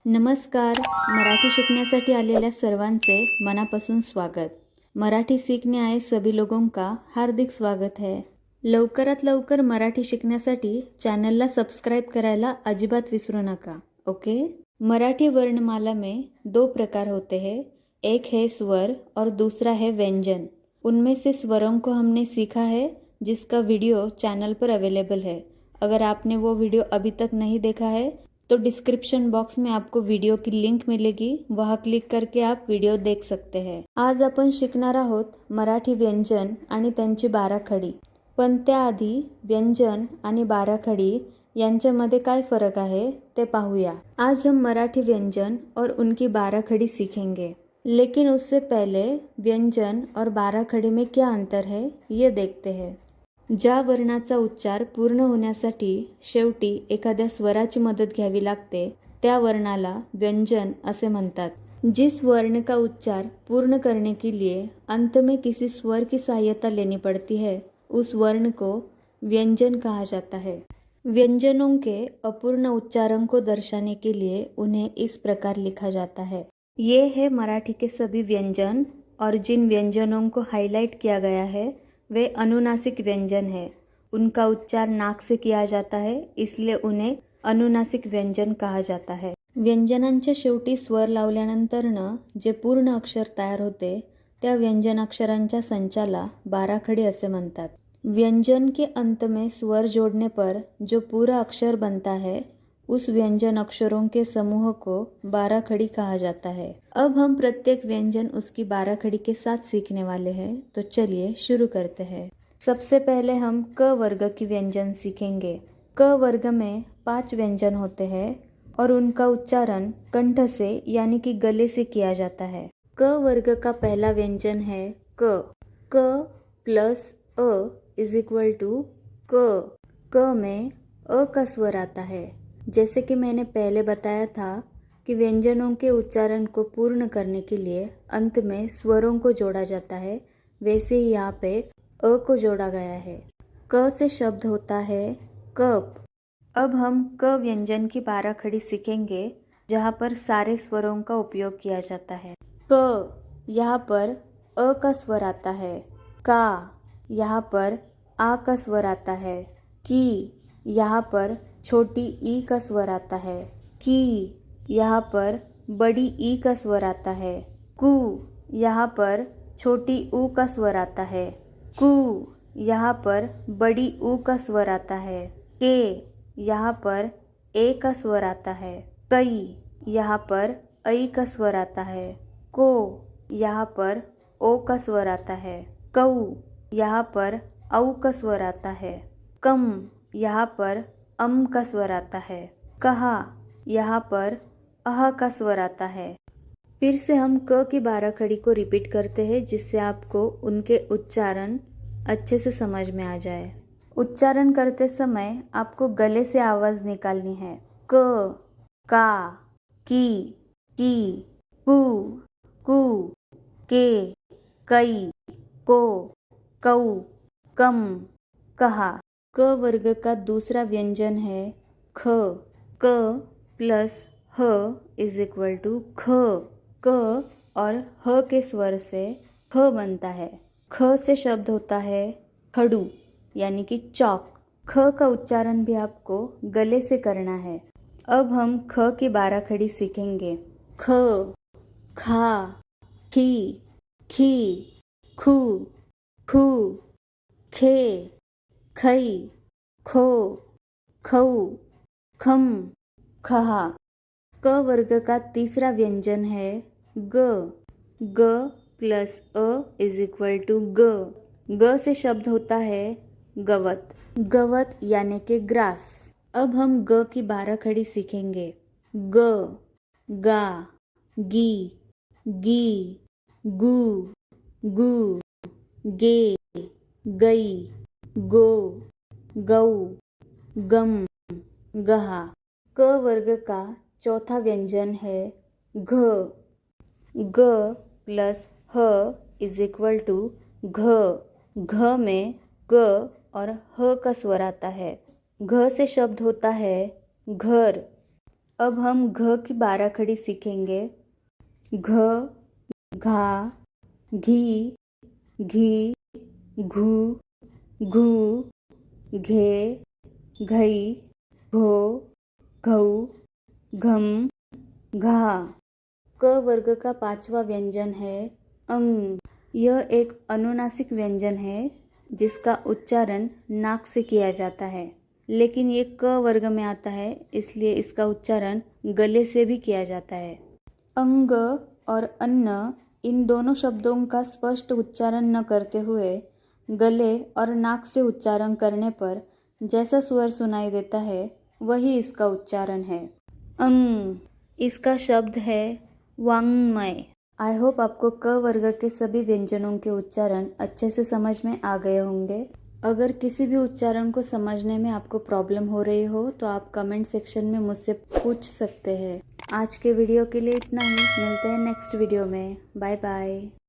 नमस्कार. मराठी शिकण्यासाठी आलेल्या सर्वांचे मनापासून स्वागत. मराठी सीखने आए सभी लोगों का हार्दिक स्वागत है. लवकरात लवकर मराठी शिकण्यासाठी चॅनलला सबस्क्राइब करायला अजिबात विसरू नका. ओके. मराठी वर्णमाला में दो प्रकार होते हैं. एक है स्वर और दूसरा है व्यंजन. उनमें से स्वरों को हमने सीखा है, जिसका वीडियो चैनल पर अवेलेबल है. अगर आपने वो वीडियो अभी तक नहीं देखा है तो डिस्क्रिप्शन बॉक्स में आपको वीडियो की लिंक मिलेगी, वहाँ क्लिक करके आप वीडियो देख सकते हैं. आज आपण शिकणार आहोत मराठी व्यंजन आणि त्यांची बाराखडी. पण त्याआधी व्यंजन आणि बाराखडी यांच्यामध्ये काय फरक है ते पाहूया. आज हम मराठी व्यंजन और उनकी बाराखड़ी सीखेंगे, लेकिन उससे पहले व्यंजन और बाराखड़ी में क्या अंतर है ये देखते हैं. ज्या वर्णाचा उच्चार पूर्ण होण्यासाठी शेवटी एखाद्या स्वराची मदत घ्यावी लागते त्या वर्णाला व्यंजन असे म्हणतात. जिस वर्ण का उच्चार पूर्ण करने के लिए अंत में किसी स्वर की सहायता लेनी पड़ती है, उस वर्ण को व्यंजन कहा जाता है. व्यंजनों के अपूर्ण उच्चारण को दर्शाने के लिए उन्हें इस प्रकार लिखा जाता है. ये है मराठी के सभी व्यंजन, और जिन व्यंजनों को हाईलाइट किया गया है वे अनुनासिक व्यंजन है. उनका उच्चार नाक से किया जाता है, इसलिए उन्हें अनुनासिक व्यंजन कहा जाता है. व्यंजनांच्या शेवटी स्वर लावल्यानंतरनं जे पूर्ण अक्षर तयार होते त्या व्यंजनाक्षरांच्या संचाला बाराखडी असे म्हणतात. व्यंजन के अंत में स्वर जोड़ने पर जो पूरा अक्षर बनता है उस व्यंजन अक्षरों के समूह को बाराखड़ी कहा जाता है. अब हम प्रत्येक व्यंजन उसकी बाराखड़ी के साथ सीखने वाले हैं, तो चलिए शुरू करते हैं. सबसे पहले हम क वर्ग की व्यंजन सीखेंगे. क वर्ग में 5 व्यंजन होते हैं और उनका उच्चारण कंठ से यानी कि गले से किया जाता है. क वर्ग का पहला व्यंजन है क. क प्लस अ इज इक्वल टू क. क में अ का स्वर आता है. जैसे कि मैंने पहले बताया था कि व्यंजनों के उच्चारण को पूर्ण करने के लिए अंत में स्वरों को जोड़ा जाता है, वैसे ही यहाँ पे अ को जोड़ा गया है. क से शब्द होता है कप. अब हम क व्यंजन की बाराखड़ी सीखेंगे, जहाँ पर सारे स्वरों का उपयोग किया जाता है. क यहाँ पर अ का स्वर आता है. का यहाँ पर आ का स्वर आता है. की यहाँ पर छोटी ई का स्वर आता है. की यहाँ पर बड़ी ई का स्वर आता है. कु यहाँ पर छोटी ऊ का स्वर आता है. कु यहाँ पर बड़ी ऊ का स्वर आता है. के यहाँ पर ए का स्वर आता है. कई यहाँ पर ऐ का स्वर आता है. को यहाँ पर ओ का स्वर आता है. कऊ यहाँ पर औ का स्वर आता है. कम यहाँ पर अम का स्वर आता है. कहा यहाँ पर अह का स्वर आता है. फिर से हम क की बाराखड़ी को रिपीट करते हैं, जिससे आपको उनके उच्चारण अच्छे से समझ में आ जाए. उच्चारण करते समय आपको गले से आवाज निकालनी है. क, का, की, कु, के, कई, को, कऊ, कम, कहा. क वर्ग का दूसरा व्यंजन है ख. क प्लस ह इज इक्वल टू ख. क और ह के स्वर से ख बनता है. ख से शब्द होता है खड़ू यानी कि चौक. ख का उच्चारण भी आपको गले से करना है. अब हम ख की बाराखड़ी सीखेंगे. ख, खा, खी, खू, खू, खे, खई, खो, खऊ, खम, खहा. क वर्ग का तीसरा व्यंजन है ग. ग प्लस अ इज इक्वल टू ग. ग से शब्द होता है गवत. गवत यानी कि ग्रास. अब हम ग की बाराखड़ी सीखेंगे. ग, गा, गी, गू, गू, गे, गई, गो, गऊ, गम, गहा. क वर्ग का चौथा व्यंजन है घ. ग प्लस ह इज इक्वल टू घ. घ में ग और ह का स्वर आता है. घ से शब्द होता है घर. अब हम घ की 12 खड़ी सीखेंगे। घ, घा, घी, घी, घू, घू, घे, घई, घो, घऊ, घम, घा। क वर्ग का 5वां व्यंजन है अंग। यह एक अनुनासिक व्यंजन है जिसका उच्चारण नाक से किया जाता है, लेकिन ये क वर्ग में आता है, इसलिए इसका उच्चारण गले से भी किया जाता है। अंग और अन्न इन दोनों शब्दों का स्पष्ट उच्चारण न करते हुए गले और नाक से उच्चारण करने पर जैसा स्वर सुनाई देता है वही इसका उच्चारण है। अंग। इसका शब्द है वाङ्मय। आई होप आपको क वर्ग के सभी व्यंजनों के उच्चारण अच्छे से समझ में आ गए होंगे। अगर किसी भी उच्चारण को समझने में आपको प्रॉब्लम हो रही हो तो आप कमेंट सेक्शन में मुझसे पूछ सकते हैं। आज के वीडियो के लिए इतना ही। मिलते हैं नेक्स्ट वीडियो में। Bye bye.